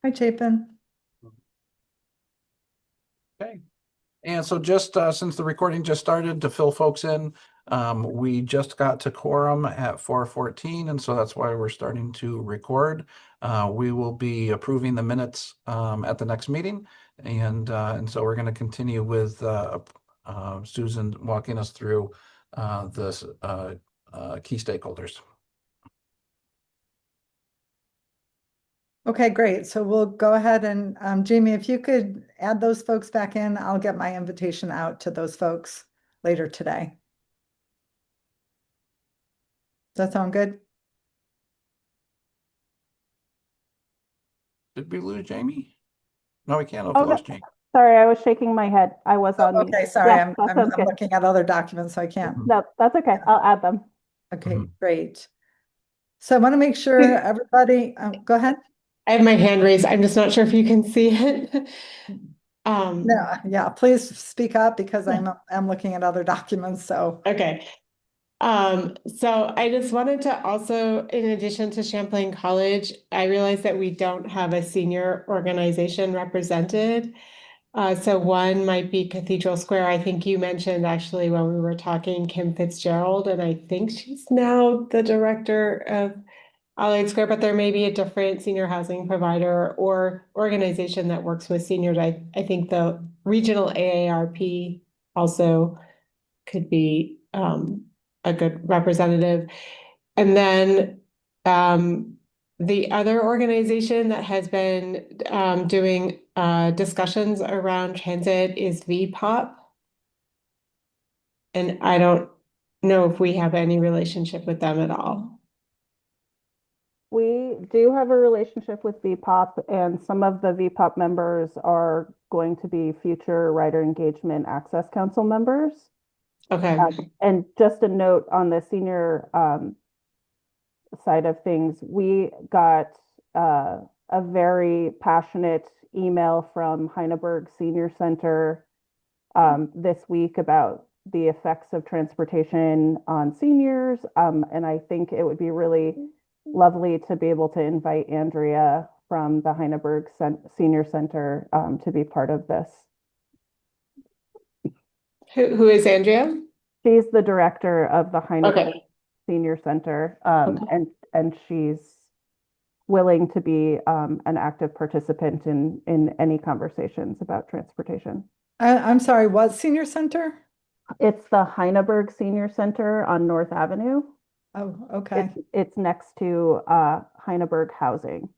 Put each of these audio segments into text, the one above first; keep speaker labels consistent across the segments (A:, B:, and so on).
A: Hi, Chapin.
B: Okay. And so just since the recording just started to fill folks in, we just got to quorum at 4:14, and so that's why we're starting to record. We will be approving the minutes at the next meeting, and so we're going to continue with Susan walking us through this key stakeholders.
A: Okay, great. So we'll go ahead and Jamie, if you could add those folks back in, I'll get my invitation out to those folks later today. Does that sound good?
B: Did we lose Jamie? No, we can't have
C: Oh, no,
B: lost Jamie.
C: sorry, I was shaking my head. I was on mute.
A: Okay, sorry,
C: Yes,
A: I'm
C: that
A: I'm
C: sounds
A: I'm
C: good.
A: looking at other documents, so I can't.
C: No, that's okay. I'll add them.
A: Okay,
B: Mhm.
A: great. So I want to make sure everybody, go ahead.
D: I have my hand raised. I'm just not sure if you can see it. Um,
A: No, yeah, please speak up because I'm looking at other documents, so.
D: okay. So I just wanted to also, in addition to Champlain College, I realized that we don't have a senior organization represented. So one might be Cathedral Square. I think you mentioned actually when we were talking Kim Fitzgerald, and I think she's now the director of Allied Square, but there may be a different senior housing provider or organization that works with seniors. I think the regional AARP also could be a good representative. And then the other organization that has been doing discussions around transit is VPOP. And I don't know if we have any relationship with them at all.
C: We do have a relationship with VPOP, and some of the VPOP members are going to be future Rider Engagement Access Council members.
D: Okay.
C: And just a note on the senior side of things, we got a very passionate email from Heineberg Senior Center this week about the effects of transportation on seniors. And I think it would be really lovely to be able to invite Andrea from the Heineberg Senior Center to be part of this.
D: Who is Andrea?
C: She's the director of the Heineberg
D: Okay.
C: Senior Center,
D: Okay.
C: and she's willing to be an active participant in any conversations about transportation.
A: I'm sorry, what senior center?
C: It's the Heineberg Senior Center on North Avenue.
A: Oh, okay.
C: It's next to Heineberg Housing,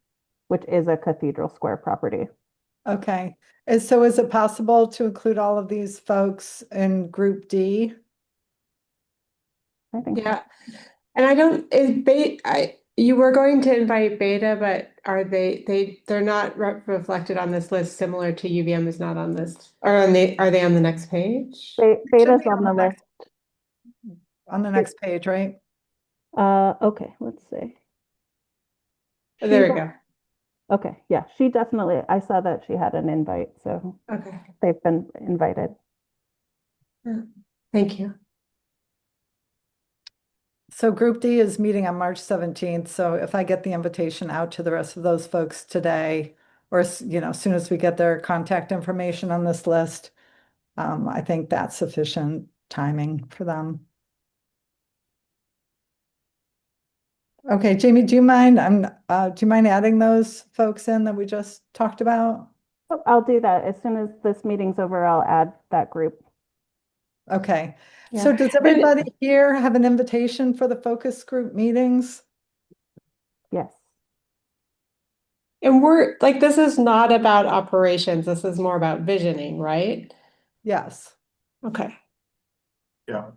C: which is a Cathedral Square property.
A: Okay. So is it possible to include all of these folks in group D?
C: I think so.
D: Yeah. And I don't, is Beta, you were going to invite Beta, but are they're not reflected on this list, similar to UVM is not on this, or are they on the next page?
C: Beta's on the list.
A: On the next page, right?
C: Okay, let's see.
D: Oh, there we go.
C: Okay, yeah, she definitely, I saw that she had an invite, so
D: Okay.
C: they've been invited.
D: Thank you.
A: So group D is meeting on March 17th. So if I get the invitation out to the rest of those folks today, or as soon as we get their contact information on this list, I think that's sufficient timing for them. Okay, Jamie, do you mind? Do you mind adding those folks in that we just talked about?
C: Oh, I'll do that. As soon as this meeting's over, I'll add that group.
A: Okay. So
D: Yeah.
A: does everybody here have an invitation for the focus group meetings?
C: Yes.
D: And we're like, this is not about operations. This is more about visioning, right?
A: Yes.
D: Okay.
B: Yeah.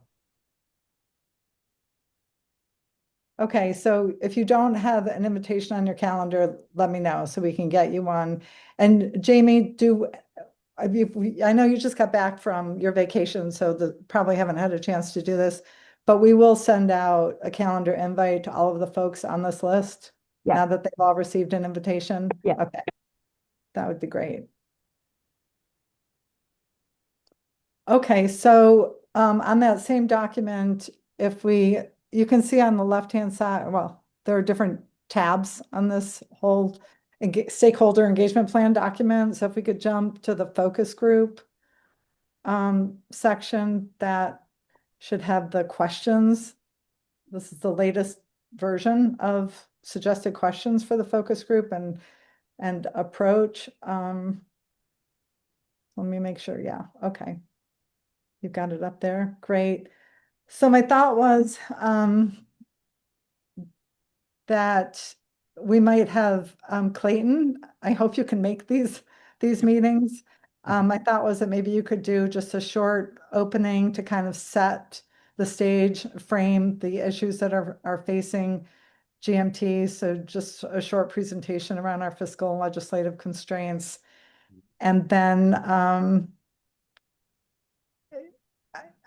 A: Okay, so if you don't have an invitation on your calendar, let me know so we can get you one. And Jamie, I know you just got back from your vacation, so probably haven't had a chance to do this, but we will send out a calendar invite to all of the folks on this list
C: Yeah.
A: now that they've all received an invitation.
C: Yeah.
A: Okay, that would be great. Okay, so on that same document, you can see on the left-hand side, well, there are different tabs on this whole stakeholder engagement plan document. So if we could jump to the focus group section that should have the questions. This is the latest version of suggested questions for the focus group and approach. Let me make sure. Yeah. Okay. You've got it up there. Great. So my thought was that we might have Clayton. I hope you can make these meetings. My thought was that maybe you could do just a short opening to kind of set the stage, frame the issues that are facing GMT. So just a short presentation around our fiscal and legislative constraints. And then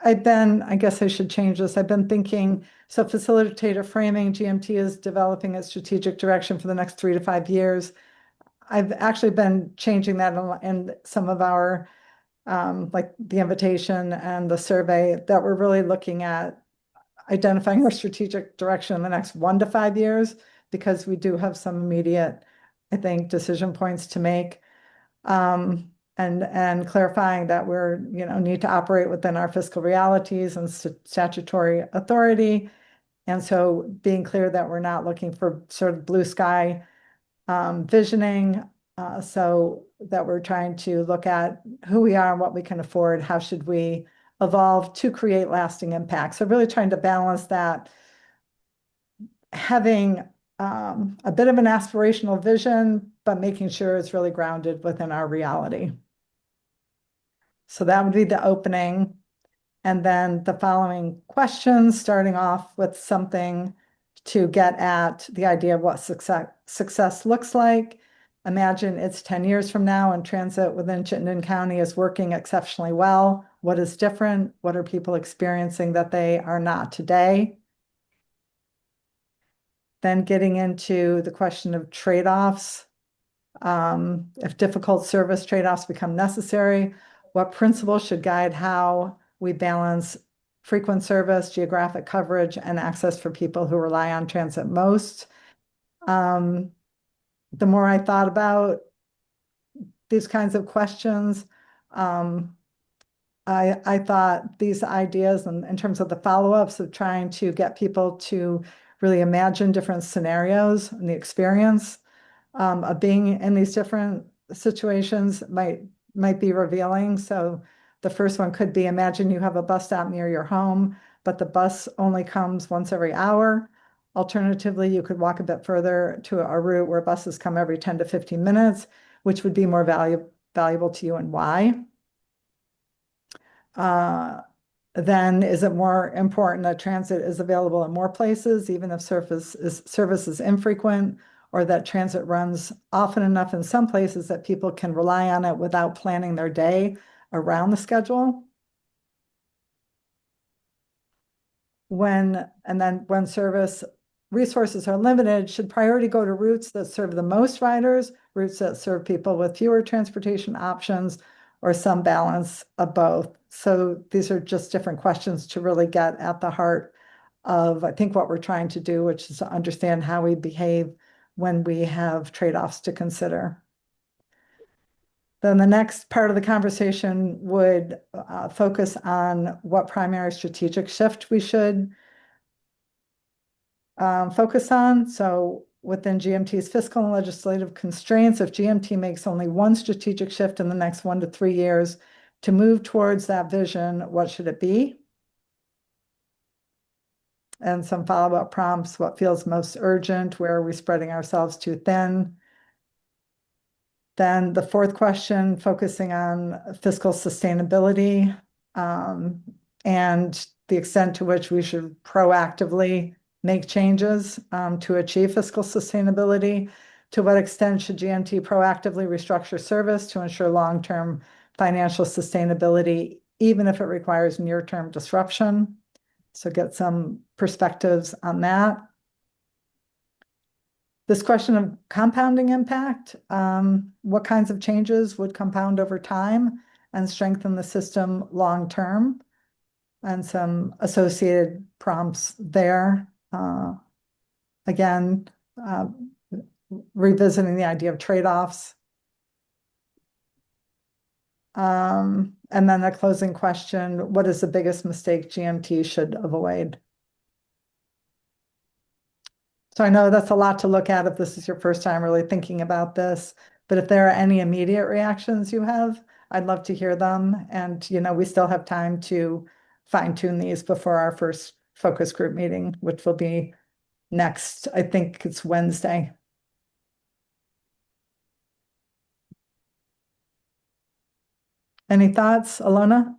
A: I guess I should change this. I've been thinking, so facilitator framing, GMT is developing its strategic direction for the next 3 to 5 years. I've actually been changing that in some of our, like the invitation and the survey, that we're really looking at identifying our strategic direction in the next 1 to 5 years, because we do have some immediate, I think, decision points to make. And clarifying that we're, need to operate within our fiscal realities and statutory authority. And so being clear that we're not looking for sort of blue sky visioning, so that we're trying to look at who we are and what we can afford, how should we evolve to create lasting impact. So really trying to balance that, having a bit of an aspirational vision, but making sure it's really grounded within our reality. So that would be the opening. And then the following questions, starting off with something to get at the idea of what success looks like. Imagine it's 10 years from now and transit within Chittenden County is working exceptionally well. What is different? What are people experiencing that they are not today? Then getting into the question of trade-offs. If difficult service trade-offs become necessary, what principles should guide how we balance frequent service, geographic coverage, and access for people who rely on transit most? The more I thought about these kinds of questions, I thought these ideas, and in terms of the follow-ups of trying to get people to really imagine different scenarios and the experience of being in these different situations might be revealing. So the first one could be, imagine you have a bus stop near your home, but the bus only comes once every hour. Alternatively, you could walk a bit further to a route where buses come every 10 to 15 minutes, which would be more valuable to you, and why? Then is it more important that transit is available in more places, even if service is infrequent, or that transit runs often enough in some places that people can rely on it without planning their day around the schedule? When service resources are limited, should priority go to routes that serve the most riders, routes that serve people with fewer transportation options, or some balance of both? So these are just different questions to really get at the heart of, I think, what we're trying to do, which is to understand how we behave when we have trade-offs to consider. Then the next part of the conversation would focus on what primary strategic shift we should focus on. So within GMT's fiscal and legislative constraints, if GMT makes only one strategic shift in the next 1 to 3 years to move towards that vision, what should it be? And some follow-up prompts: what feels most urgent? Where are we spreading ourselves too thin? Then the fourth question, focusing on fiscal sustainability and the extent to which we should proactively make changes to achieve fiscal sustainability. To what extent should GMT proactively restructure service to ensure long-term financial sustainability, even if it requires near-term disruption? So get some perspectives on that. This question of compounding impact, what kinds of changes would compound over time and strengthen the system long-term? And some associated prompts there. Again, revisiting the idea of trade-offs. And then the closing question, what is the biggest mistake GMT should avoid? So I know that's a lot to look at if this is your first time really thinking about this, but if there are any immediate reactions you have, I'd love to hear them. And, we still have time to fine tune these before our first focus group meeting, which will be next, I think it's Wednesday. Any thoughts, Alona?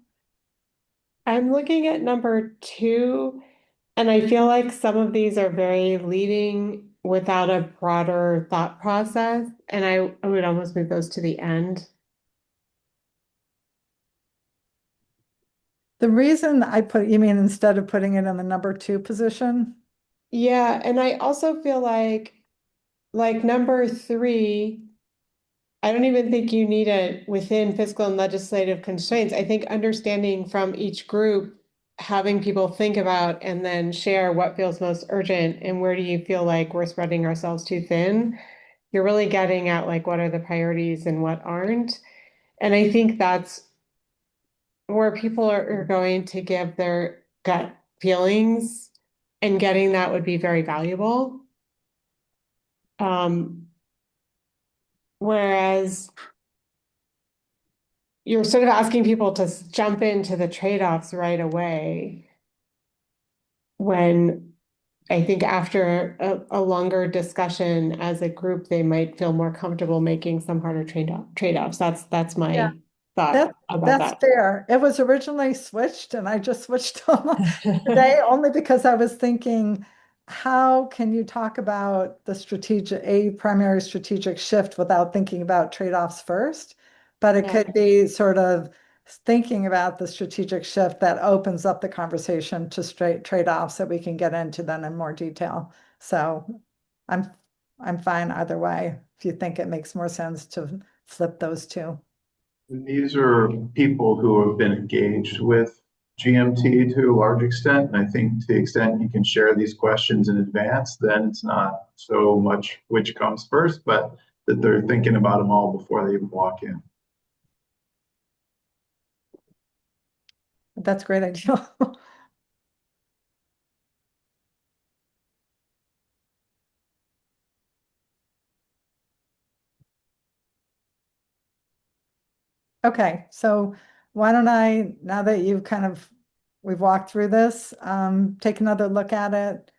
D: I'm looking at number 2, and I feel like some of these are very leading without a broader thought process, and I would almost move those to the end.
A: The reason you mean instead of putting it in the number 2 position?
D: Yeah, and I also feel like number 3, I don't even think you need it within fiscal and legislative constraints. I think understanding from each group, having people think about and then share what feels most urgent and where do you feel like we're spreading ourselves too thin. You're really getting at like what are the priorities and what aren't. And I think that's where people are going to give their gut feelings, and getting that would be very valuable. Whereas you're sort of asking people to jump into the trade-offs right away, when I think after a longer discussion as a group, they might feel more comfortable making some harder trade-offs. That's my
A: Yeah.
D: thought about
A: That's
D: that.
A: fair. It was originally switched and I just switched them today only because I was thinking, how can you talk about a primary strategic shift without thinking about trade-offs first? But it
D: Yeah.
A: could be sort of thinking about the strategic shift that opens up the conversation to straight trade-offs that we can get into then in more detail. So I'm I'm fine either way, if you think it makes more sense to flip those two.
E: And these are people who have been engaged with GMT to a large extent. And I think to the extent you can share these questions in advance, then it's not so much which comes first, but that they're thinking about them all before they even walk in.
A: That's a great idea. Okay, so why don't now that we've walked through this, take another look at it.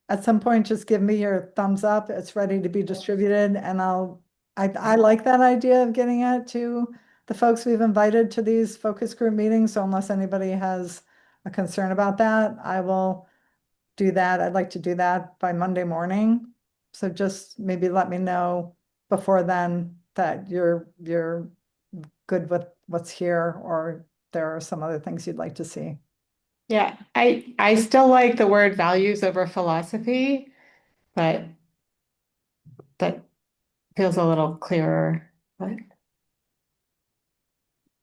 A: At some point, just give me your thumbs up. It's ready to be distributed and I like that idea of getting it to the folks we've invited to these focus group meetings. So unless anybody has a concern about that, I will do that. I'd like to do that by Monday morning. So just maybe let me know before then that you're good with what's here, or there are some other things you'd like to see.
D: Yeah, I still like the word values over philosophy, but that feels a little clearer. But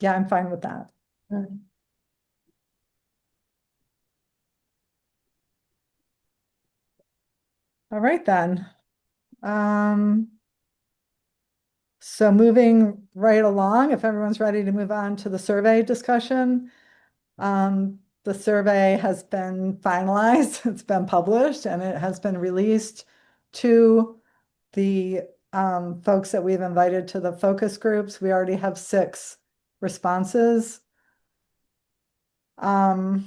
A: Yeah, I'm fine with that. All right then. So moving right along, if everyone's ready to move on to the survey discussion. The survey has been finalized, it's been published, and it has been released to the folks that we've invited to the focus groups. We already have 6 responses. So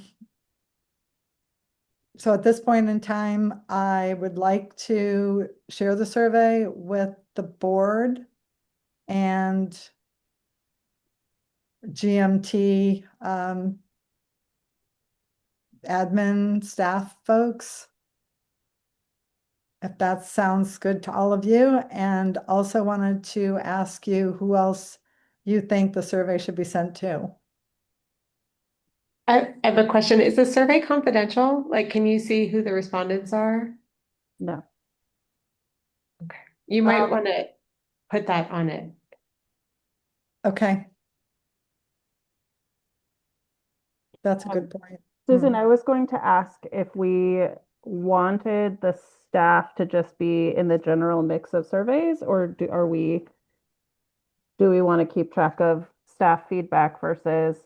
A: at this point in time, I would like to share the survey with the board and GMT admin staff folks, if that sounds good to all of you. And also wanted to ask you who else you think the survey should be sent to.
D: I have a question. Is the survey confidential? Like, can you see who the respondents are?
C: No.
D: You might want to put that on it.
A: Okay. That's a good point.
C: Susan, I was going to ask if we wanted this staff to just be in the general mix of surveys, or do we want to keep track of staff feedback versus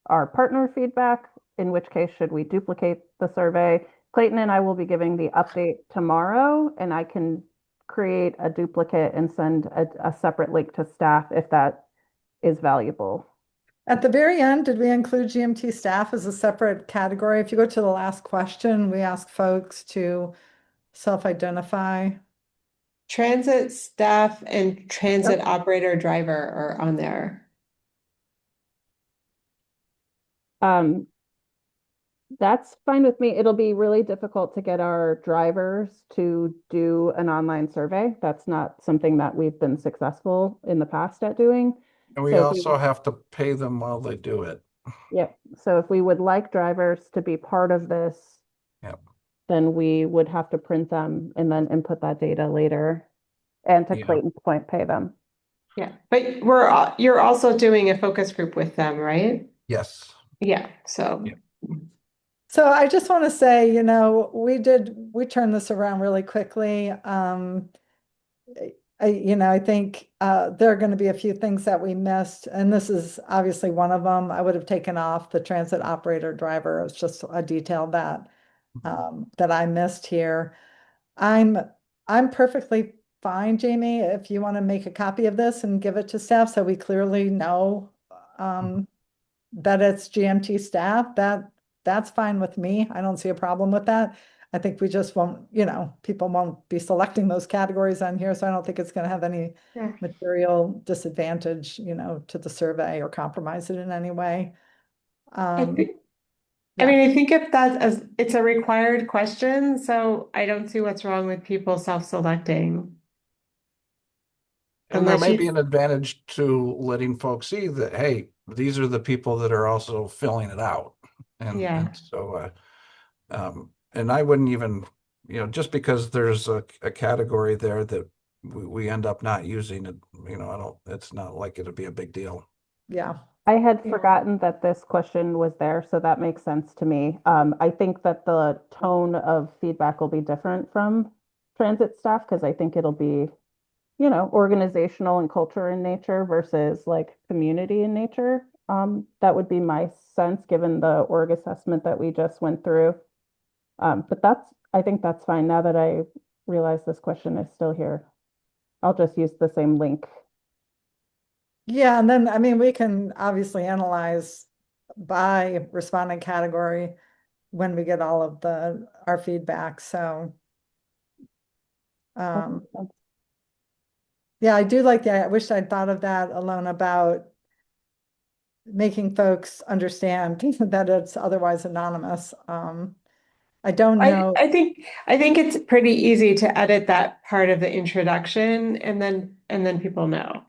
C: our partner feedback? In which case, should we duplicate the survey? Clayton and I will be giving the update tomorrow, and I can create a duplicate and send a separate link to staff if that is valuable.
A: At the very end, did we include GMT staff as a separate category? If you go to the last question, we ask folks to self-identify.
D: Transit staff and transit operator driver are on there.
C: That's fine with me. It'll be really difficult to get our drivers to do an online survey. That's not something that we've been successful in the past at doing.
B: And we
C: So if
B: also have to pay them while they do it.
C: Yep. So if we would like drivers to be part of this,
B: Yep.
C: then we would have to print them and then input that data later. And to
B: Yeah.
C: Clayton's point, pay them.
D: Yeah, but you're also doing a focus group with them, right?
B: Yes.
D: Yeah, so.
B: Yeah.
A: So I just want to say, we turned this around really quickly. I think there are going to be a few things that we missed, and this is obviously one of them. I would have taken off the transit operator driver. It's just a detail that I missed here. I'm perfectly fine, Jamie, if you want to make a copy of this and give it to staff so we clearly know that it's GMT staff. That's fine with me. I don't see a problem with that. I think we just won't, people won't be selecting those categories on here, so I don't think it's going to have any
D: Yeah.
A: material disadvantage, to the survey or compromise it in any way.
D: I think,
A: yeah.
D: I mean, I think if it's a required question, so I don't see what's wrong with people self-selecting.
B: And there
D: Unless
B: may
D: you-
B: be an advantage to letting folks see that, hey, these are the people that are also filling it out.
D: Yeah.
B: And so, and I wouldn't even, just because there's a category there that we end up not using it, it's not like it'd be a big deal.
A: Yeah.
C: I had
D: Yeah.
C: forgotten that this question was there, so that makes sense to me. I think that the tone of feedback will be different from transit staff because I think it'll be, organizational and culture in nature versus like community in nature. That would be my sense given the org assessment that we just went through. But I think that's fine now that I realize this question is still here. I'll just use the same link.
A: Yeah, and then, I mean, we can obviously analyze by respondent category when we get all of our feedback, so. Yeah, I do like I wish I'd thought of that alone about making folks understand that it's otherwise anonymous. I don't know.
D: I think it's pretty easy to edit that part of the introduction and then people know.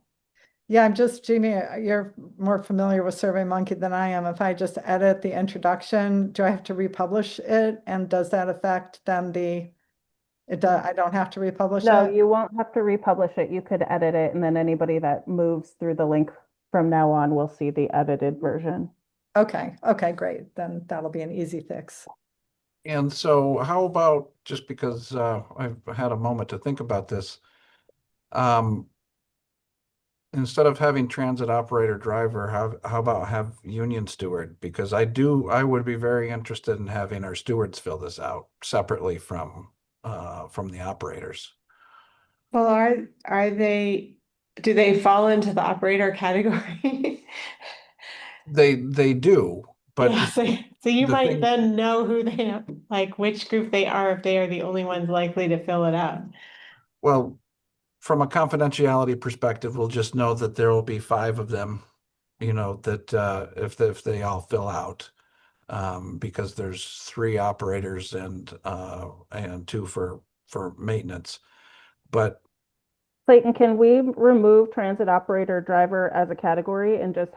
A: Yeah, Jamie, you're more familiar with SurveyMonkey than I am. If I just edit the introduction, do I have to republish it? And does that affect then I don't have to republish
C: No,
A: it?
C: you won't have to republish it. You could edit it, and then anybody that moves through the link from now on will see the edited version.
A: Okay, great. Then that'll be an easy fix.
B: And so how about, just because I've had a moment to think about this, instead of having transit operator driver, how about have union steward? Because I would be very interested in having our stewards fill this out separately from the operators.
D: Well, do they fall into the operator category?
B: They do, but
D: Yeah, so you
B: the
D: might
B: thing-
D: then know who like which group they are if they are the only ones likely to fill it out.
B: well, from a confidentiality perspective, we'll just know that there will be 5 of them, that if they all fill out, because there's 3 operators and 2 for maintenance. But
C: Clayton, can we remove transit operator driver as a category and just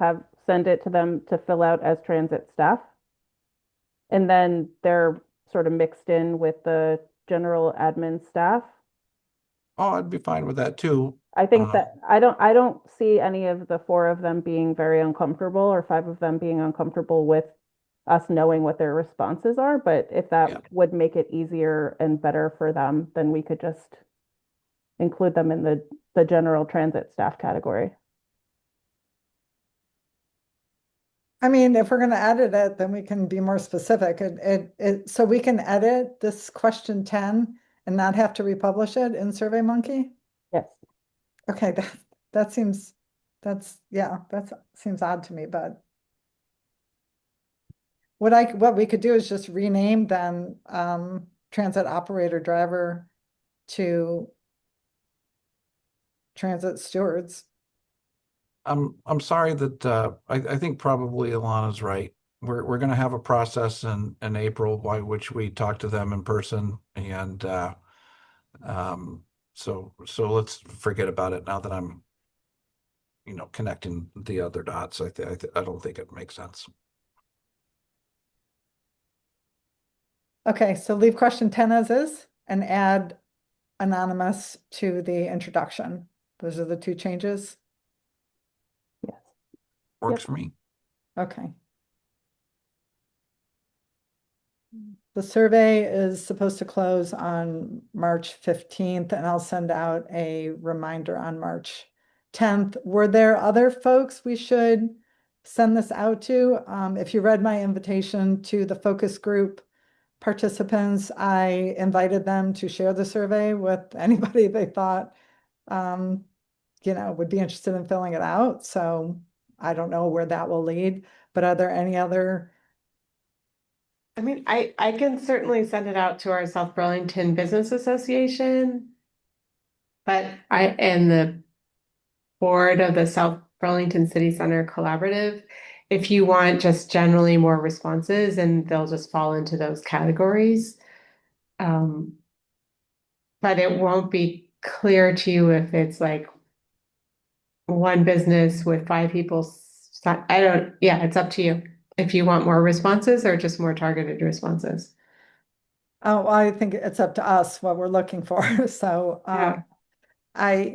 C: send it to them to fill out as transit staff? And then they're sort of mixed in with the general admin staff.
B: I'd be fine with that too.
C: I think that I don't see any of the 4 of them being very uncomfortable or 5 of them being uncomfortable with us knowing what their responses are, but if
B: Yeah.
C: that would make it easier and better for them, then we could just include them in the general transit staff category.
A: I mean, if we're gonna edit it, then we can be more specific. So we can edit this question 10 and not have to republish it in SurveyMonkey?
C: Yes.
A: Okay, that seems, that seems odd to me, but what we could do is just rename then, transit operator driver to transit stewards.
B: I'm sorry that I think probably Alana's right. We're gonna have a process in April by which we talk to them in person and so let's forget about it now that I'm connecting the other dots. I don't think it makes sense.
A: Okay, so leave question 10 as is and add anonymous to the introduction. Those are the two changes.
C: Yes.
B: Works
C: Yep.
B: for me.
A: Okay. The survey is supposed to close on March 15th, and I'll send out a reminder on March 10th. Were there other folks we should send this out to? If you read my invitation to the focus group participants, I invited them to share the survey with anybody they thought would be interested in filling it out. So I don't know where that will lead, but are there any other?
D: I mean, I can certainly send it out to our South Burlington Business Association. But and the board of the South Burlington City Center Collaborative, if you want just generally more responses, and they'll just fall into those categories. But it won't be clear to you if it's like one business with 5 people. Yeah, it's up to you. If you want more responses or just more targeted responses.
A: Oh, I think it's up to us what we're looking for. So
D: Yeah.
A: I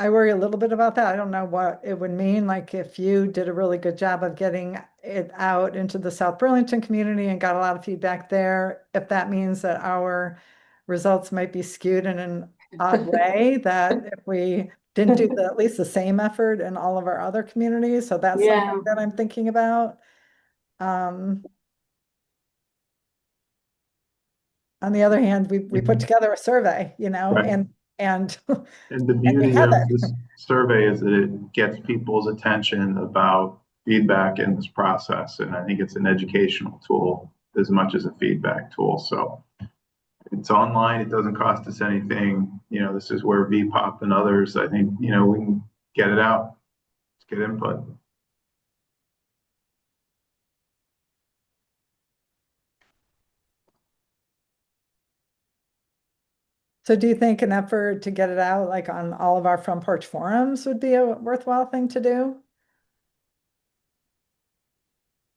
A: worry a little bit about that. I don't know what it would mean. Like if you did a really good job of getting it out into the South Burlington community and got a lot of feedback there, if that means that our results might be skewed in an odd way, that if we didn't do at least the same effort in all of our other communities. So that's
D: Yeah.
A: something that I'm thinking about. On the other hand, we put together a survey,
E: Right.
A: and
E: And the
A: we
E: beauty
A: have
E: of
A: it.
E: this survey is that it gets people's attention about feedback in this process. And I think it's an educational tool as much as a feedback tool. So it's online, it doesn't cost us anything. This is where VPOP and others, I think, we can get it out, let's get input.
A: So do you think an effort to get it out like on all of our front porch forums would be a worthwhile thing to do?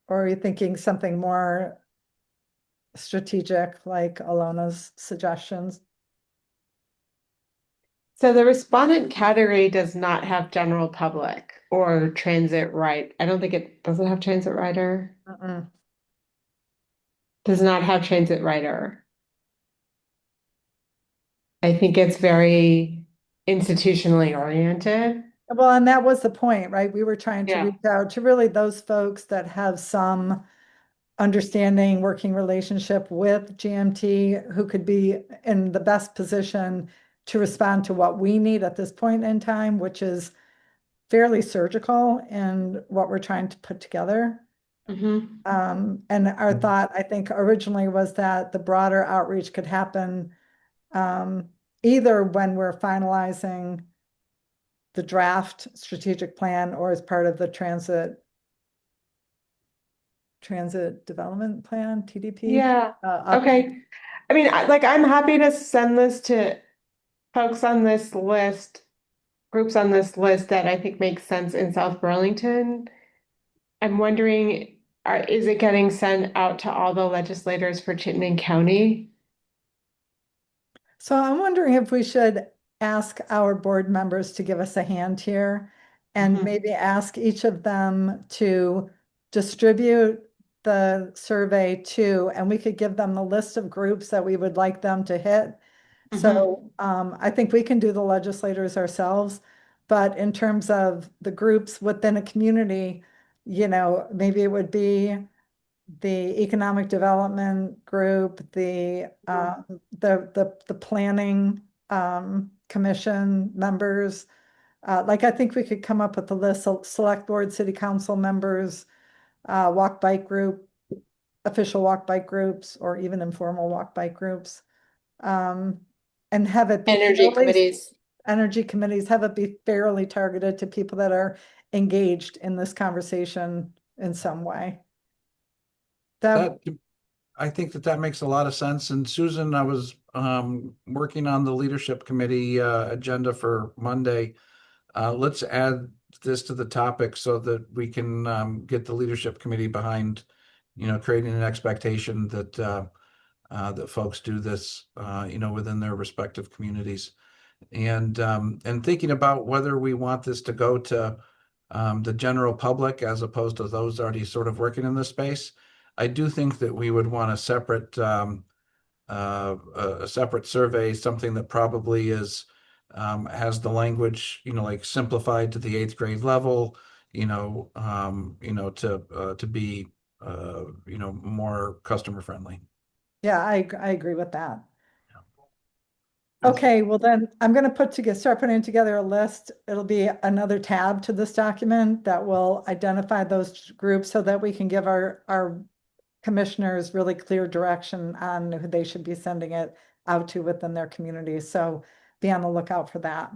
A: Or are you thinking something more strategic like Alona's suggestions?
D: So the respondent category does not have general public or transit right. I don't think it doesn't have transit rider.
A: Mm-mm.
D: Does not have transit rider. I think it's very institutionally oriented.
A: Well, and that was the point, right? We were trying to
D: Yeah.
A: reach out to really those folks that have some understanding, working relationship with GMT, who could be in the best position to respond to what we need at this point in time, which is fairly surgical in what we're trying to put together.
D: Mhm.
A: And our thought, I think, originally was that the broader outreach could happen either when we're finalizing the draft strategic plan or as part of the transit development plan, TDP.
D: Yeah. Okay. I mean, I'm happy to send this to folks on this list, groups on this list that I think makes sense in South Burlington. I'm wondering, is it getting sent out to all the legislators for Chittenden County?
A: So I'm wondering if we should ask our board members to give us a hand here and
D: Mhm.
A: maybe ask each of them to distribute the survey to, and we could give them the list of groups that we would like them to hit. So I think we can do the legislators ourselves, but in terms of the groups within a community, maybe it would be the economic development group, the planning commission members. Like I think we could come up with a list of select board, city council members, walk bike group, official walk bike groups, or even informal walk bike groups. And have it be
D: Energy committees.
A: energy committees, have it be fairly targeted to people that are engaged in this conversation in some way.
B: That, I think that makes a lot of sense. And Susan, I was working on the leadership committee agenda for Monday. Let's add this to the topic so that we can get the leadership committee behind, creating an expectation that that folks do this, within their respective communities. And thinking about whether we want this to go to the general public as opposed to those already sort of working in this space. I do think that we would want a separate survey, something that probably is has the language, like simplified to the 8th grade level, to be more customer friendly.
A: Yeah, I agree with that. Okay, well then I'm going to start putting together a list. It'll be another tab to this document that will identify those groups so that we can give our commissioners really clear direction on who they should be sending it out to within their communities. So be on the lookout for that.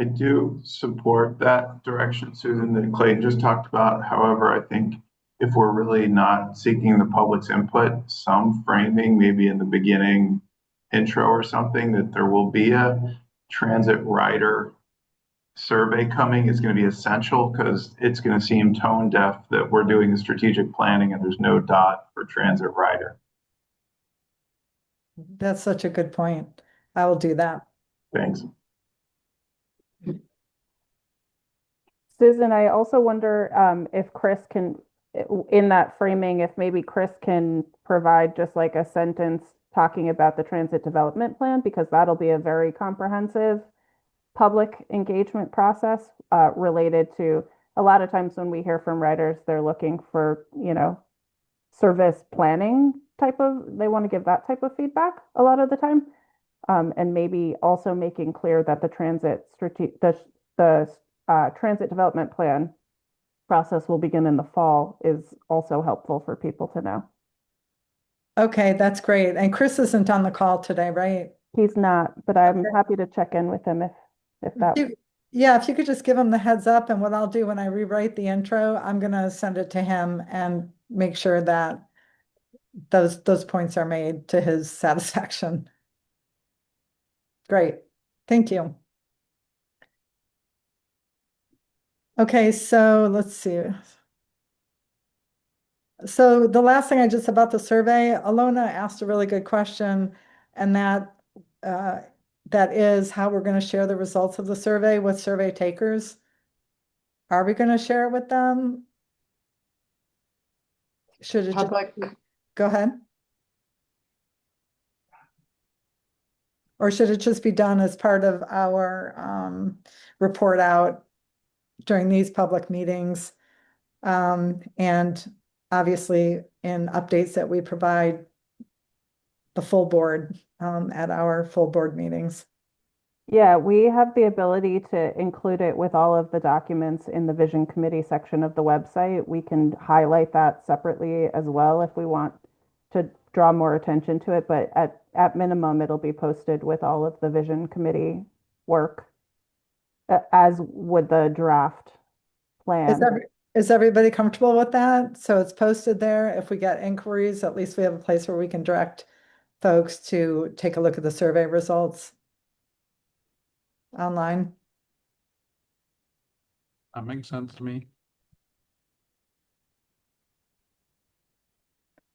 E: I do support that direction, Susan, that Clayton just talked about. However, I think if we're really not seeking the public's input, some framing, maybe in the beginning intro or something, that there will be a transit rider survey coming is going to be essential, because it's going to seem tone deaf that we're doing the strategic planning and there's no dot for transit rider.
A: That's such a good point. I will do that.
E: Thanks.
C: Susan, I also wonder if Chris can, in that framing, if maybe Chris can provide just like a sentence talking about the transit development plan, because that'll be a very comprehensive public engagement process related to, a lot of times when we hear from riders, they're looking for, service planning they want to give that type of feedback a lot of the time. And maybe also making clear that the transit development plan process will begin in the fall is also helpful for people to know.
A: Okay, that's great. And Chris isn't on the call today, right?
C: He's not, but I'm happy to check in with him if that.
A: Yeah, if you could just give him the heads up, and what I'll do when I rewrite the intro, I'm gonna send it to him and make sure that those points are made to his satisfaction. Great, thank you. Okay, so let's see. So the last thing about the survey, Alona asked a really good question, and that is how we're going to share the results of the survey with survey takers. Are we going to share it with them? Should it
D: Public.
A: Go ahead. Or should it just be done as part of our report out during these public meetings? And obviously in updates that we provide the full board at our full board meetings.
C: Yeah, we have the ability to include it with all of the documents in the Vision Committee section of the website. We can highlight that separately as well if we want to draw more attention to it, but at minimum, it'll be posted with all of the Vision Committee work, as would the draft plan.
A: Is everybody comfortable with that? So it's posted there. If we get inquiries, at least we have a place where we can direct folks to take a look at the survey results online.
B: That makes sense to me.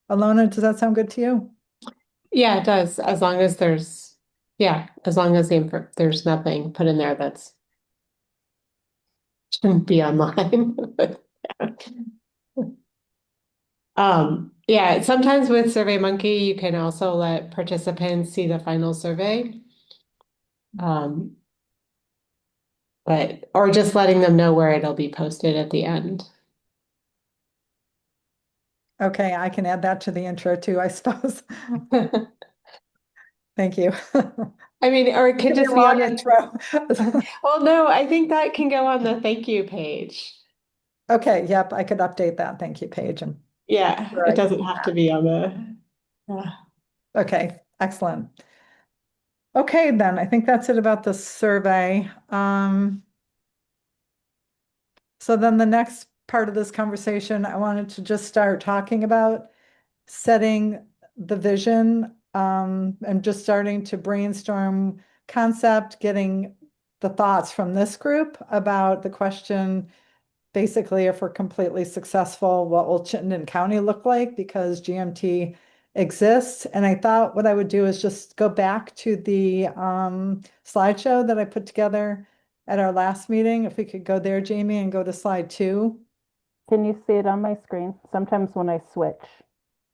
A: Alona, does that sound good to you?
D: Yeah, it does. As long as there's there's nothing put in there that's shouldn't be online. Yeah, sometimes with SurveyMonkey, you can also let participants see the final survey. Um, or just letting them know where it'll be posted at the end.
A: Okay, I can add that to the intro too, I suppose. Thank you.
D: I mean, or it could
A: Give me a
D: just be
A: long
D: on
A: intro.
D: well, no, I think that can go on the thank you page.
A: Okay, yep, I could update that. Thank you, Paige. And
D: Yeah,
A: sure I
D: it
A: can
D: doesn't
A: do
D: have
A: that.
D: to be on the.
A: Okay, excellent. Okay, then I think that's it about the survey. So then the next part of this conversation, I wanted to just start talking about setting the vision, and just starting to brainstorm concept, getting the thoughts from this group about the question, basically, if we're completely successful, what will Chittenden County look like because GMT exists? And I thought what I would do is just go back to the slideshow that I put together at our last meeting. If we could go there, Jamie, and go to slide 2.
C: Can you see it on my screen? Sometimes when I switch,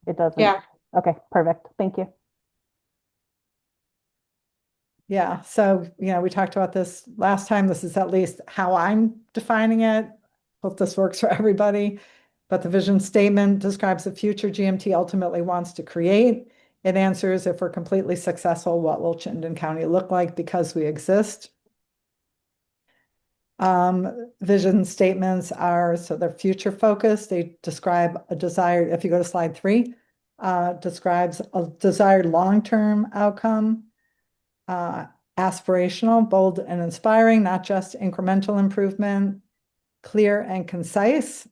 C: it doesn't.
D: Yeah.
C: Okay, perfect. Thank you.
A: Yeah, so, we talked about this last time. This is at least how I'm defining it. Hope this works for everybody. But the vision statement describes the future GMT ultimately wants to create. It answers, if we're completely successful, what will Chittenden County look like because we exist? Vision statements are, so they're future focused. They describe a desired, if you go to slide 3, describes a desired long-term outcome. Aspirational, bold, and inspiring, not just incremental improvement. Clear and concise.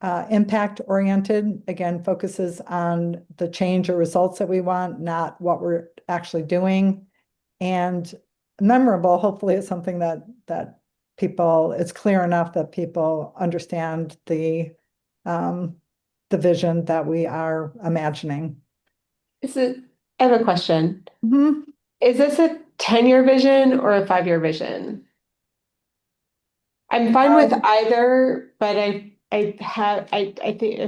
A: Impact oriented, again, focuses on the change or results that we want, not what we're actually doing. And memorable, hopefully it's something that people, it's clear enough that people understand the vision that we are imagining.
D: I have a question.
A: Mhm.
D: Is this a 10-year vision or a 5-year vision? I'm fine with either, but I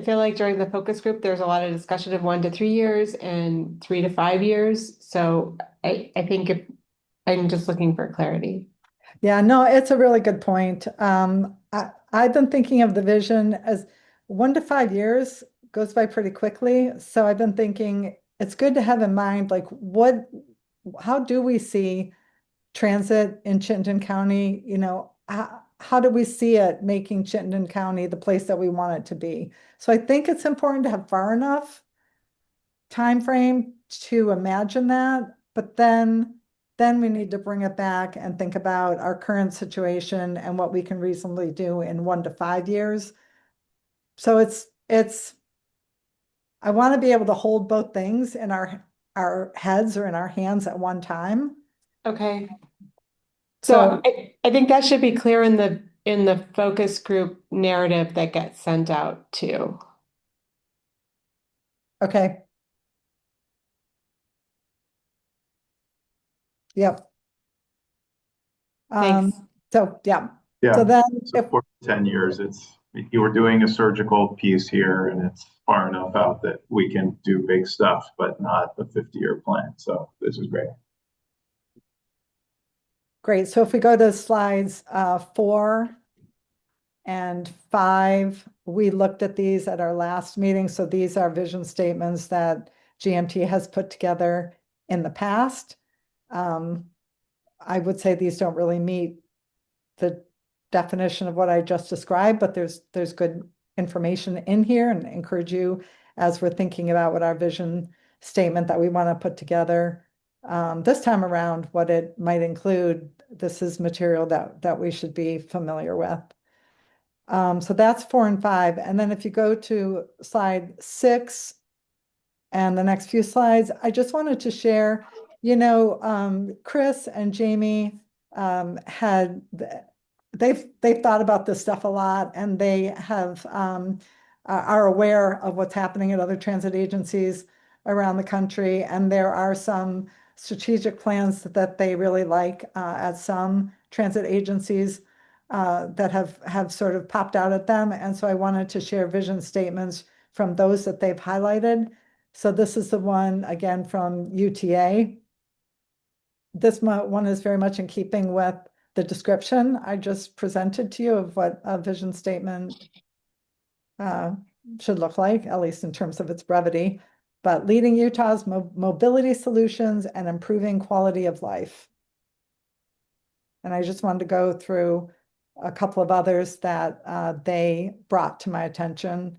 D: feel like during the focus group, there's a lot of discussion of 1 to 3 years and 3 to 5 years. So I think if I'm just looking for clarity.
A: Yeah, no, it's a really good point. I've been thinking of the vision as 1 to 5 years goes by pretty quickly. So I've been thinking it's good to have in mind, like, how do we see transit in Chittenden County? How do we see it making Chittenden County the place that we want it to be? So I think it's important to have far enough time frame to imagine that, but then we need to bring it back and think about our current situation and what we can reasonably do in 1 to 5 years. So I want to be able to hold both things in our heads or in our hands at one time.
D: Okay.
A: So,
D: So I think that should be clear in the focus group narrative that gets sent out too.
A: okay. Yep.
D: Thanks.
A: So, yeah.
E: Yeah.
A: So then
E: So for 10 years, you were doing a surgical piece here and it's far enough out that we can do big stuff, but not a 50-year plan. So this is great.
A: Great. So if we go to slides 4 and 5, we looked at these at our last meeting. So these are vision statements that GMT has put together in the past. I would say these don't really meet the definition of what I just described, but there's good information in here, and encourage you, as we're thinking about what our vision statement that we want to put together this time around, what it might include. This is material that we should be familiar with. So that's 4 and 5. And then if you go to slide 6 and the next few slides, I just wanted to share, Chris and Jamie they've thought about this stuff a lot, and they are aware of what's happening at other transit agencies around the country. And there are some strategic plans that they really like at some transit agencies. that have sort of popped out at them. And so I wanted to share vision statements from those that they've highlighted. So this is the one, again, from UTA. This one is very much in keeping with the description I just presented to you of what a vision statement should look like, at least in terms of its brevity, but leading Utah's mobility solutions and improving quality of life. And I just wanted to go through a couple of others that they brought to my attention.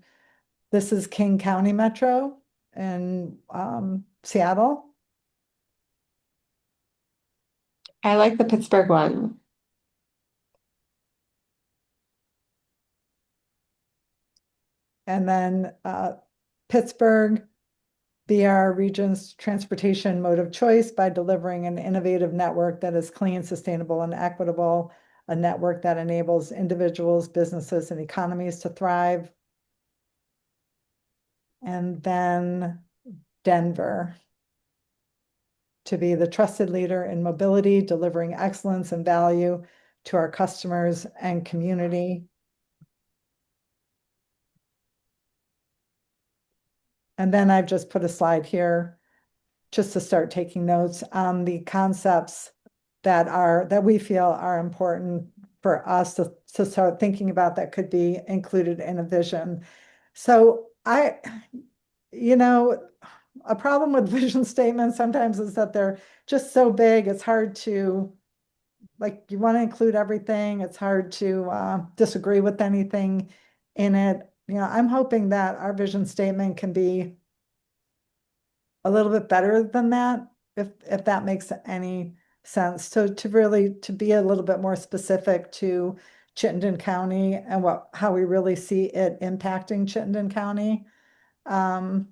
A: This is King County Metro in Seattle.
D: I like the Pittsburgh one.
A: And then Pittsburgh, be our region's transportation mode of choice by delivering an innovative network that is clean, sustainable, and equitable, a network that enables individuals, businesses, and economies to thrive. And then Denver, to be the trusted leader in mobility, delivering excellence and value to our customers and community. And then I've just put a slide here just to start taking notes on the concepts that we feel are important for us to start thinking about that could be included in a vision. So a problem with vision statements sometimes is that they're just so big, it's hard to, like, you want to include everything. It's hard to disagree with anything in it. I'm hoping that our vision statement can be a little bit better than that, if that makes any sense. So to be a little bit more specific to Chittenden County and how we really see it impacting Chittenden County. But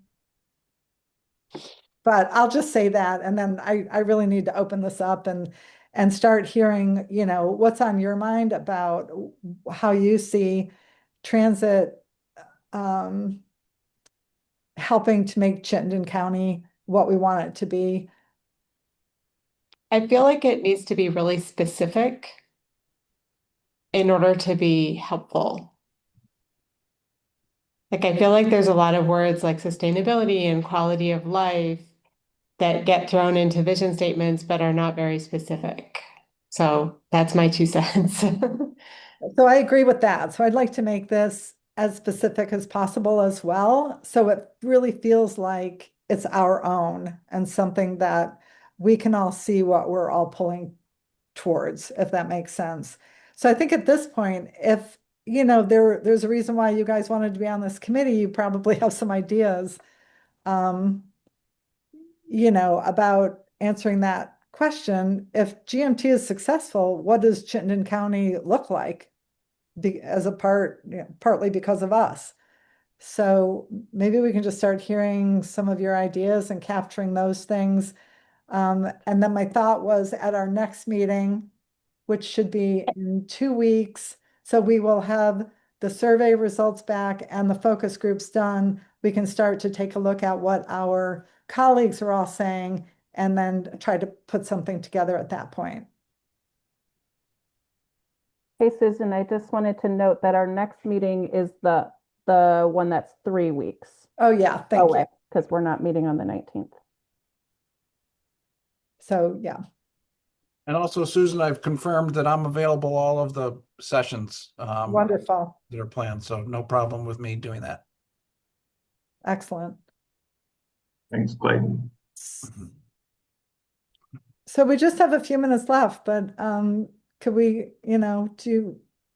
A: I'll just say that, and then I really need to open this up and start hearing, what's on your mind about how you see transit helping to make Chittenden County what we want it to be.
D: I feel like it needs to be really specific in order to be helpful. Like, I feel like there's a lot of words like sustainability and quality of life that get thrown into vision statements but are not very specific. So that's my 2 cents.
A: So I agree with that. So I'd like to make this as specific as possible as well. So it really feels like it's our own and something that we can all see what we're all pulling towards, if that makes sense. So I think at this point, if there's a reason why you guys wanted to be on this committee, you probably have some ideas, about answering that question. If GMT is successful, what does Chittenden County look like? Partly because of us. So maybe we can just start hearing some of your ideas and capturing those things. And then my thought was at our next meeting, which should be in 2 weeks. So we will have the survey results back and the focus groups done. We can start to take a look at what our colleagues are all saying and then try to put something together at that point.
C: Hey, Susan, I just wanted to note that our next meeting is the one that's 3 weeks
A: Oh, yeah, thank you.
C: because we're not meeting on the 19th.
A: So, yeah.
B: And also, Susan, I've confirmed that I'm available all of the sessions
A: Wonderful.
B: that are planned, so no problem with me doing that.
A: Excellent.
E: Thanks, Clayton.
A: So we just have a few minutes left, but could we, do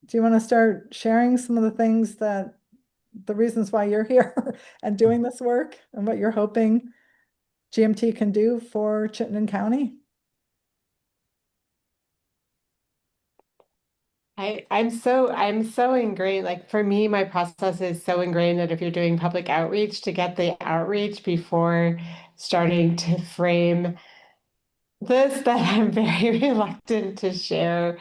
A: you want to start sharing some of the things the reasons why you're here and doing this work and what you're hoping GMT can do for Chittenden County?
D: I'm so ingrained, like for me, my process is so ingrained that if you're doing public outreach, to get the outreach before starting to frame this, that I'm very reluctant to share.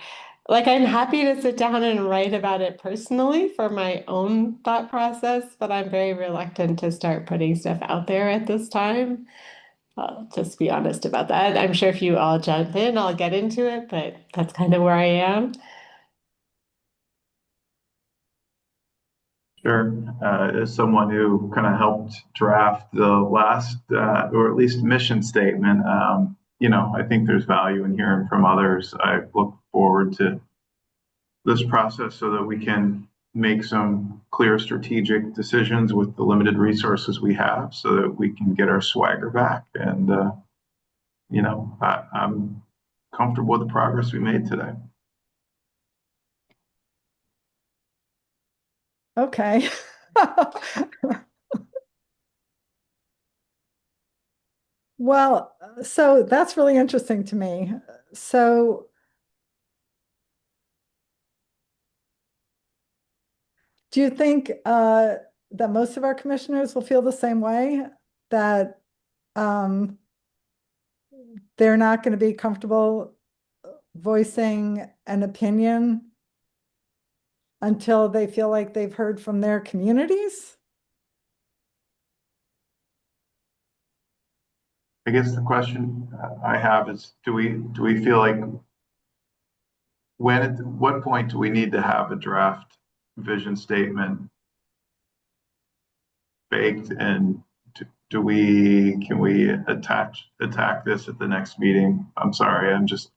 D: Like, I'm happy to sit down and write about it personally for my own thought process, but I'm very reluctant to start putting stuff out there at this time. I'll just be honest about that. I'm sure if you all jump in, I'll get into it, but that's kind of where I am.
E: Sure. As someone who kind of helped draft the last, or at least mission statement, I think there's value in hearing from others. I look forward to this process so that we can make some clear strategic decisions with the limited resources we have so that we can get our swagger back. And, I'm comfortable with the progress we made today.
A: Okay. Well, so that's really interesting to me. So do you think that most of our commissioners will feel the same way? That um, they're not going to be comfortable voicing an opinion until they feel like they've heard from their communities?
E: I guess the question I have is, do we feel like at what point do we need to have a draft vision statement baked, and can we attack this at the next meeting? I'm sorry, I'm just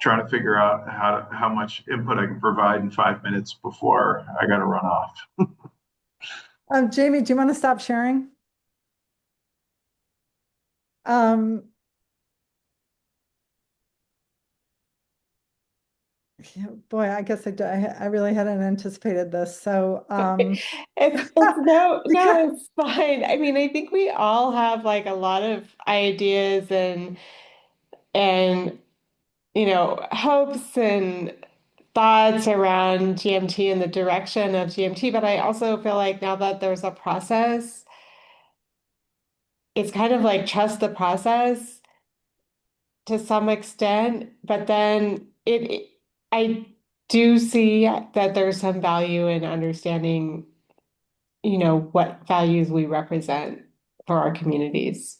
E: trying to figure out how much input I can provide in 5 minutes before I got to run off.
A: Jamie, do you want to stop sharing? Yeah, boy, I guess I really hadn't anticipated this. So,
D: It's no,
A: because-
D: it's fine. I mean, I think we all have like a lot of ideas and hopes and thoughts around GMT and the direction of GMT, but I also feel like now that there's a process, it's kind of like trust the process to some extent, but then I do see that there's some value in understanding, what values we represent for our communities.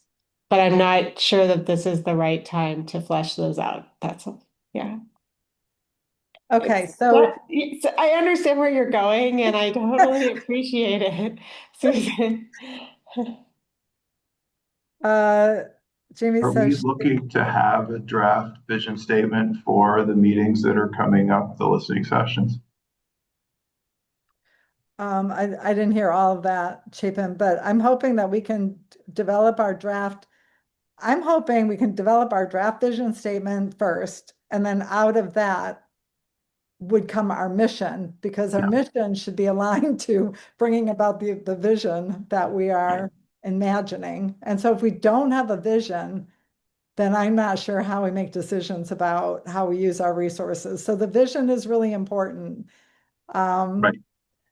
D: But I'm not sure that this is the right time to flesh those out. That's all. Yeah.
A: okay, so
D: I understand where you're going and I totally appreciate it, Susan.
A: Jamie
E: Are we
A: says,
E: looking to have a draft vision statement for the meetings that are coming up, the listening sessions?
A: I didn't hear all of that, Chapin, but I'm hoping that we can develop our draft. I'm hoping we can develop our draft vision statement first, and then out of that would come our mission, because our
E: Yeah.
A: mission should be aligned to bringing about the vision that we are imagining. And so if we don't have a vision, then I'm not sure how we make decisions about how we use our resources. So the vision is really important.
E: Right.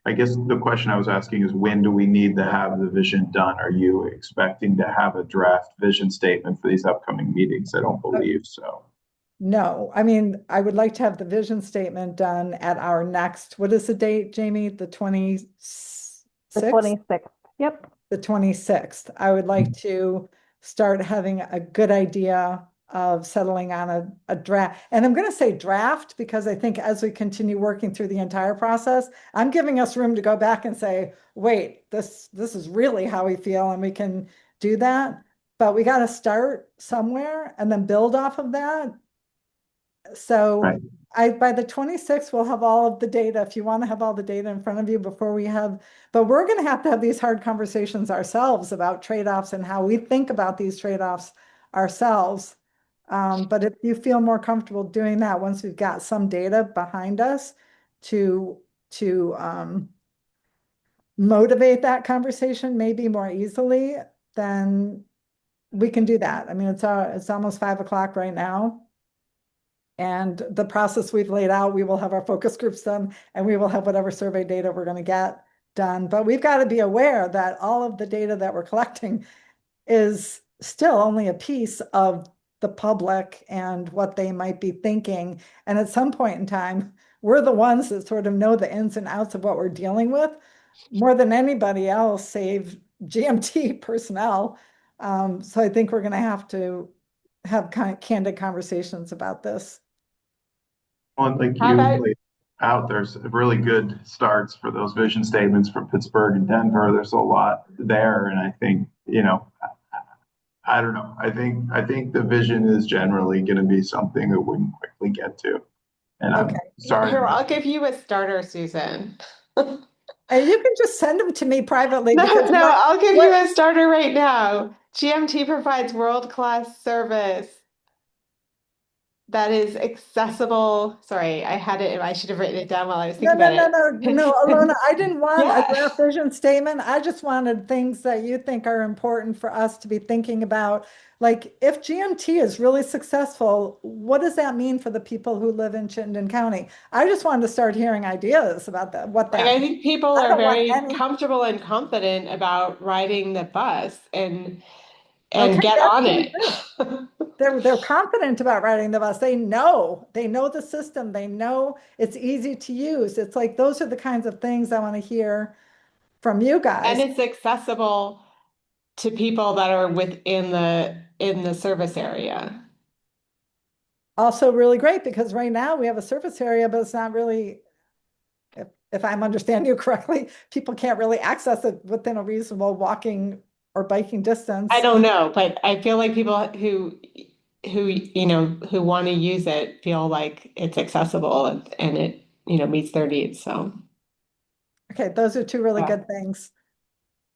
E: I guess the question I was asking is, when do we need to have the vision done? Are you expecting to have a draft vision statement for these upcoming meetings? I don't believe so.
A: No, I mean, I would like to have the vision statement done at our next, what is the date, Jamie? The 26th?
C: The 26th. Yep.
A: The 26th. I would like to start having a good idea of settling on a draft. And I'm going to say draft because I think as we continue working through the entire process, I'm giving us room to go back and say, wait, this is really how we feel, and we can do that. But we got to start somewhere and then build off of that. So
E: Right.
A: by the 26th, we'll have all of the data, if you want to have all the data in front of you before we have, but we're going to have these hard conversations ourselves about trade-offs and how we think about these trade-offs ourselves. But if you feel more comfortable doing that, once we've got some data behind us to motivate that conversation maybe more easily, then we can do that. I mean, it's almost 5 o'clock right now. And the process we've laid out, we will have our focus groups done, and we will have whatever survey data we're going to get done. But we've got to be aware that all of the data that we're collecting is still only a piece of the public and what they might be thinking. And at some point in time, we're the ones that sort of know the ins and outs of what we're dealing with more than anybody else, save GMT personnel. So I think we're going to have candid conversations about this.
E: Well, like
D: How
E: you
D: about-
E: out. There's really good starts for those vision statements for Pittsburgh and Denver. There's a lot there. And I think, I don't know. I think the vision is generally going to be something that we can quickly get to. And I'm
A: Okay.
E: sorry.
D: Here, I'll give you a starter, Susan.
A: And you can just send them to me privately
D: No,
A: because
D: no, I'll give
A: what-
D: you a starter right now. GMT provides world-class service that is accessible. Sorry, I should have written it down while I was
A: No,
D: thinking
A: no,
D: about
A: no, no,
D: it.
A: no, Alona, I didn't want
D: Yeah.
A: a draft vision statement. I just wanted things that you think are important for us to be thinking about. Like, if GMT is really successful, what does that mean for the people who live in Chittenden County? I just wanted to start hearing ideas about that, what
D: Like,
A: that.
D: I think people
A: I
D: are
A: don't want
D: very
A: any-
D: comfortable and confident about riding the bus and
A: Okay,
D: get
A: that's
D: on
A: pretty
D: it.
A: good. They're confident about riding the bus. They know the system. They know it's easy to use. It's like, those are the kinds of things I want to hear from you
D: And
A: guys.
D: it's accessible to people that are within the service area.
A: Also really great because right now we have a surface area, but it's not really, if I'm understanding you correctly, people can't really access it within a reasonable walking or biking distance.
D: I don't know, but I feel like people who want to use it feel like it's accessible and it, meets their needs. So
A: Okay, those are two really
D: Yeah.
A: good things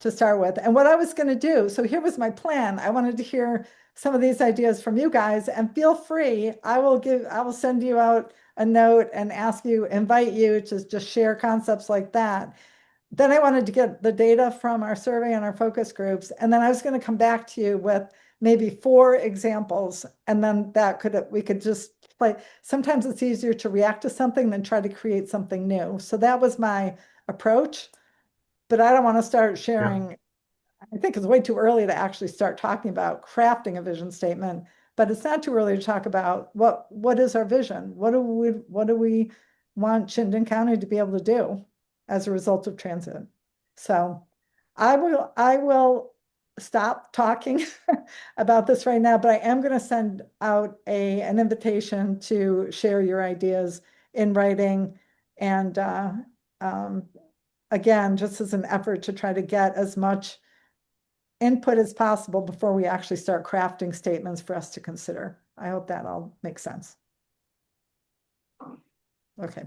A: to start with. And what I was going to do, so here was my plan. I wanted to hear some of these ideas from you guys, and feel free. I will send you out a note and invite you to just share concepts like that. Then I wanted to get the data from our survey and our focus groups, and then I was going to come back to you with maybe 4 examples, and then we could just play. Sometimes it's easier to react to something than try to create something new. So that was my approach, but I don't want to start sharing. I think it's way too early to actually start talking about crafting a vision statement, but it's not too early to talk about what is our vision? What do we want Chittenden County to be able to do as a result of transit? So I will stop talking about this right now, but I am going to send out an invitation to share your ideas in writing. And again, just as an effort to try to get as much input as possible before we actually start crafting statements for us to consider. I hope that all makes sense. Okay.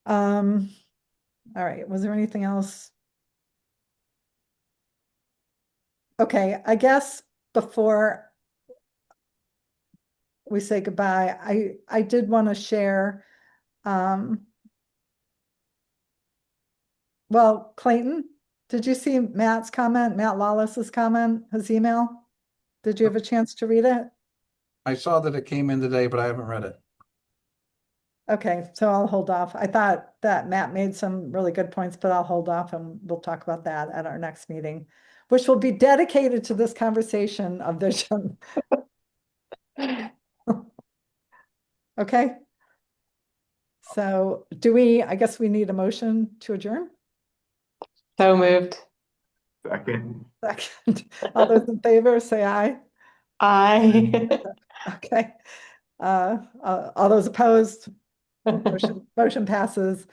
A: All right, was there anything else? Okay, I guess before we say goodbye, I did want to share, well, Clayton, did you see Matt's comment, Matt Lawless's comment, his email? Did you have a chance to read it?
B: I saw that it came in today, but I haven't read it.
A: Okay, so I'll hold off. I thought that Matt made some really good points, but I'll hold off and we'll talk about that at our next meeting, which will be dedicated to this conversation of vision. Okay. So I guess we need a motion to adjourn?
D: So moved.
E: Second.
A: Second. All those in favor, say aye.
D: I
A: Okay. All those opposed? Motion passes.